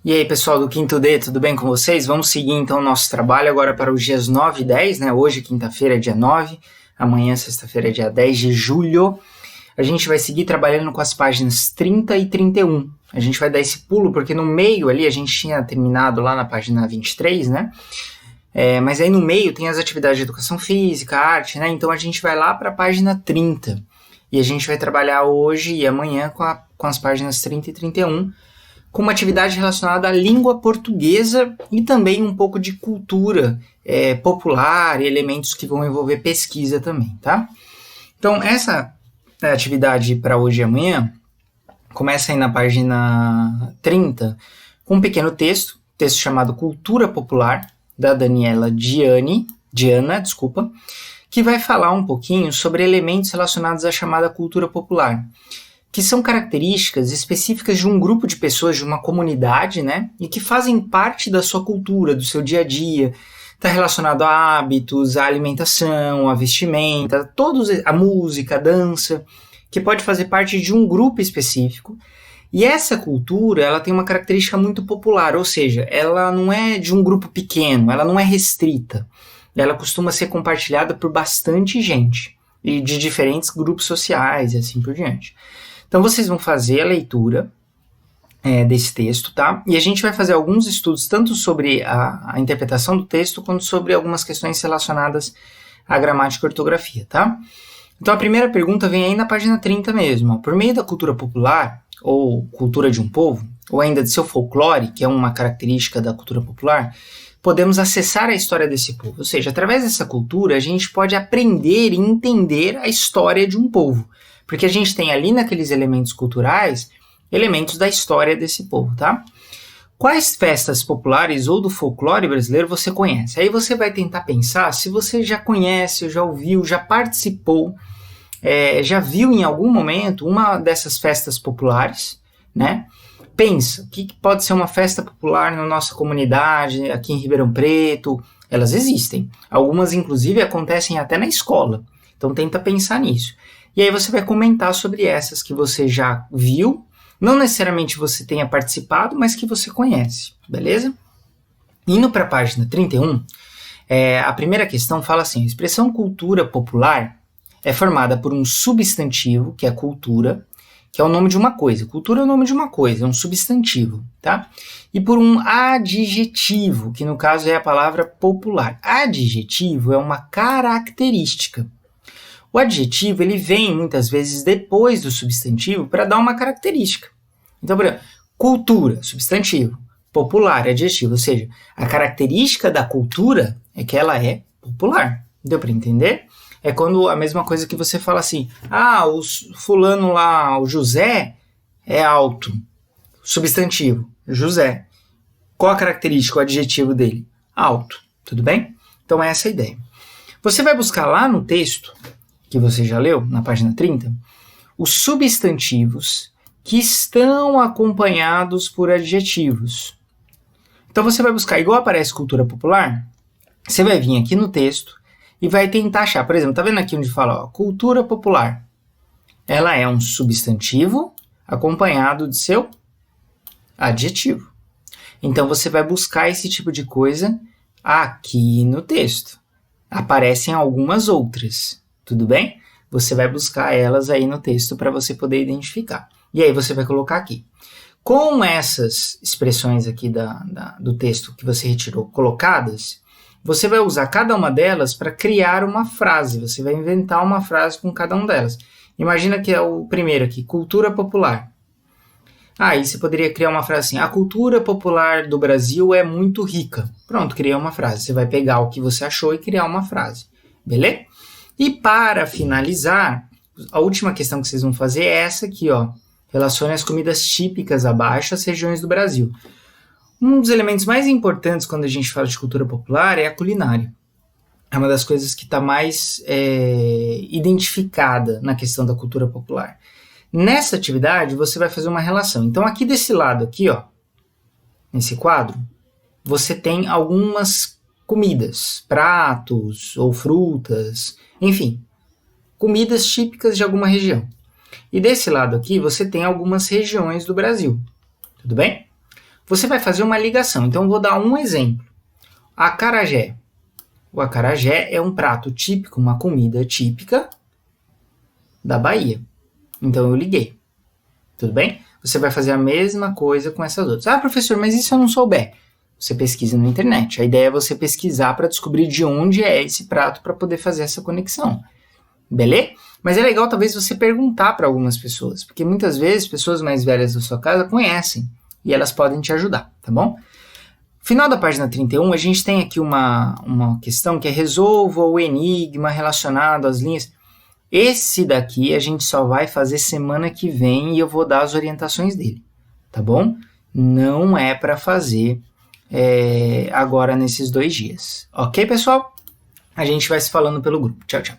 E aí, pessoal do Quinto D, tudo bem com vocês? Vamos seguir então o nosso trabalho agora para os dias 9 e 10, né? Hoje, quinta-feira, é dia 9, amanhã, sexta-feira, é dia 10 de julho. A gente vai seguir trabalhando com as páginas 30 e 31. A gente vai dar esse pulo porque no meio ali a gente tinha terminado lá na página 23, né? Mas aí no meio tem as atividades de educação física, arte, né? Então a gente vai lá para a página 30. E a gente vai trabalhar hoje e amanhã com as páginas 30 e 31, com uma atividade relacionada à língua portuguesa e também um pouco de cultura popular e elementos que vão envolver pesquisa também, tá? Então, essa atividade para hoje e amanhã começa aí na página 30, com um pequeno texto chamado Cultura Popular, da Daniela Diana, que vai falar um pouquinho sobre elementos relacionados à chamada cultura popular, que são características específicas de um grupo de pessoas, de uma comunidade, né? E que fazem parte da sua cultura, do seu dia a dia. Está relacionado a hábitos, a alimentação, a vestimenta, a música, a dança, que pode fazer parte de um grupo específico. E essa cultura, ela tem uma característica muito popular, ou seja, ela não é de um grupo pequeno, ela não é restrita. Ela costuma ser compartilhada por bastante gente, e de diferentes grupos sociais e assim por diante. Então vocês vão fazer a leitura desse texto, tá? E a gente vai fazer alguns estudos tanto sobre a interpretação do texto quanto sobre algumas questões relacionadas à gramática e ortografia, tá? Então a primeira pergunta vem aí na página 30 mesmo. Ó. Por meio da cultura popular, ou cultura de um povo, ou ainda de seu folclore, que é uma característica da cultura popular, podemos acessar a história desse povo. Ou seja, através dessa cultura a gente pode aprender e entender a história de um povo. Porque a gente tem ali naqueles elementos culturais, elementos da história desse povo, tá? Quais festas populares ou do folclore brasileiro você conhece? Aí você vai tentar pensar se você já conhece, já ouviu, já participou, já viu em algum momento uma dessas festas populares, né? Pensa, o que pode ser uma festa popular na nossa comunidade, aqui em Ribeirão Preto? Elas existem. Algumas, inclusive, acontecem até na escola. Então, tenta pensar nisso. E aí você vai comentar sobre essas que você já viu, não necessariamente você tenha participado, mas que você conhece, beleza? Indo para a página 31, a primeira questão fala assim, a expressão cultura popular é formada por um substantivo, que é cultura, que é o nome de uma coisa. Cultura é o nome de uma coisa, é um substantivo, tá? E por um adjetivo, que no caso é a palavra popular. Adjetivo é uma característica. O adjetivo ele vem muitas vezes depois do substantivo para dar uma característica. Então, por exemplo, cultura, substantivo, popular, adjetivo, ou seja, a característica da cultura é que ela é popular. Deu para entender? É quando a mesma coisa que você fala assim, o fulano lá, o José, é alto. Substantivo, José. Qual a característica, o adjetivo dele? Alto. Tudo bem? Então é essa a ideia. Você vai buscar lá no texto, que você já leu, na página 30, os substantivos que estão acompanhados por adjetivos. Então você vai buscar, igual aparece cultura popular, você vai vir aqui no texto e vai tentar achar, por exemplo, tá vendo aqui onde fala, cultura popular? Ela é um substantivo acompanhado de seu adjetivo. Então você vai buscar esse tipo de coisa aqui no texto. Aparecem algumas outras. Tudo bem? Você vai buscar elas aí no texto para você poder identificar. E aí você vai colocar aqui. Com essas expressões aqui do texto que você retirou colocadas, você vai usar cada uma delas para criar uma frase. Você vai inventar uma frase com cada uma delas. Imagina que é o primeiro aqui, cultura popular. Aí você poderia criar uma frase assim, a cultura popular do Brasil é muito rica. Pronto, criei uma frase. Você vai pegar o que você achou e criar uma frase. Beleza? E para finalizar, a última questão que vocês vão fazer é essa aqui, ó. Relacione as comidas típicas abaixo às regiões do Brasil. Um dos elementos mais importantes quando a gente fala de cultura popular é a culinária. É uma das coisas que está mais identificada na questão da cultura popular. Nessa atividade, você vai fazer uma relação. Então, aqui desse lado, aqui, ó, nesse quadro, você tem algumas comidas, pratos ou frutas, enfim, comidas típicas de alguma região. E desse lado aqui, você tem algumas regiões do Brasil. Tudo bem? você vai fazer uma ligação. Então, eu vou dar um exemplo. Acarajé. O acarajé é um prato típico, uma comida típica da Bahia. Então, eu liguei. Tudo bem? Você vai fazer a mesma coisa com essas outras. Ah, professor, mas e se eu não souber? Você pesquisa na internet. A ideia é você pesquisar para descobrir de onde é esse prato para poder fazer essa conexão. Beleza? Mas é legal talvez você perguntar para algumas pessoas, porque muitas vezes pessoas mais velhas da sua casa conhecem e elas podem te ajudar, tá bom? Final da página 31, a gente tem aqui uma questão que é resolva o enigma relacionado às linhas. Esse daqui a gente só vai fazer semana que vem e eu vou dar as orientações dele, tá bom? Não é para fazer agora nesses 2 dias. Ok, pessoal? A gente vai se falando pelo grupo. Tchau, tchau.